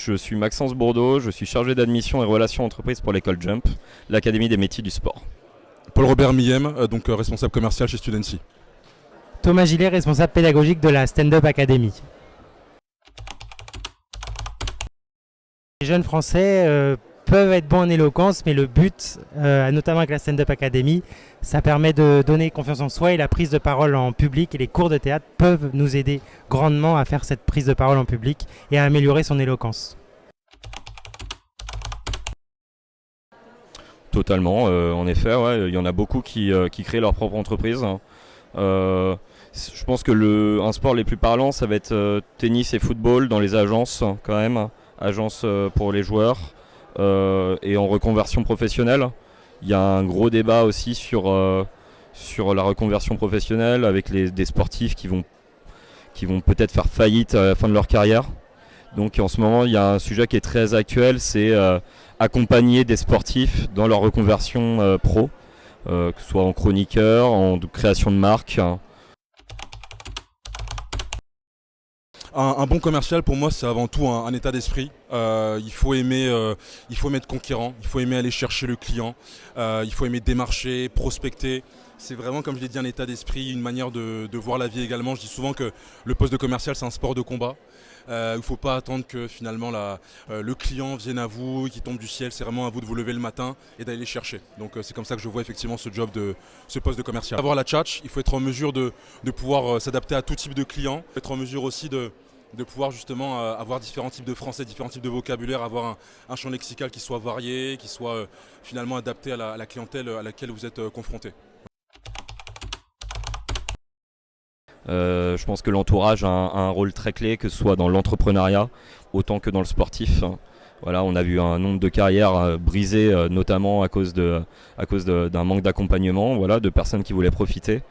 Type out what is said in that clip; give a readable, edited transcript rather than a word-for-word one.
Je suis Maxence Bourdeau, je suis chargé d'admission et relations entreprises pour l'école Jump, l'Académie des métiers du sport. Paul-Robert Millem, responsable commercial chez Studency. Thomas Gillet, responsable pédagogique de la Stand-Up Academy. Les jeunes Français peuvent être bons en éloquence, mais le but, notamment avec la Stand-Up Academy, ça permet de donner confiance en soi et la prise de parole en public. Et les cours de théâtre peuvent nous aider grandement à faire cette prise de parole en public et à améliorer son éloquence. Totalement, en effet, ouais, il y en a beaucoup qui créent leur propre entreprise. Je pense que un sport les plus parlants, ça va être tennis et football dans les agences quand même, agences pour les joueurs et en reconversion professionnelle. Il y a un gros débat aussi sur la reconversion professionnelle avec des sportifs qui vont peut-être faire faillite à la fin de leur carrière. Donc en ce moment, il y a un sujet qui est très actuel, c'est accompagner des sportifs dans leur reconversion pro, que ce soit en chroniqueur, en création de marque. Un bon commercial, pour moi, c'est avant tout un état d'esprit. Il faut aimer être conquérant, il faut aimer aller chercher le client, il faut aimer démarcher, prospecter. C'est vraiment, comme je l'ai dit, un état d'esprit, une manière de voir la vie également. Je dis souvent que le poste de commercial, c'est un sport de combat. Il ne faut pas attendre que finalement le client vienne à vous, qu'il tombe du ciel. C'est vraiment à vous de vous lever le matin et d'aller les chercher. Donc c'est comme ça que je vois effectivement ce poste de commercial. Avoir la tchatch, il faut être en mesure de pouvoir s'adapter à tout type de client, être en mesure aussi de pouvoir justement avoir différents types de français, différents types de vocabulaire, avoir un champ lexical qui soit varié, qui soit finalement adapté à la clientèle à laquelle vous êtes confronté. Je pense que l'entourage a un rôle très clé, que ce soit dans l'entrepreneuriat autant que dans le sportif. Voilà, on a vu un nombre de carrières brisées, notamment à cause d'un manque d'accompagnement, voilà, de personnes qui voulaient profiter.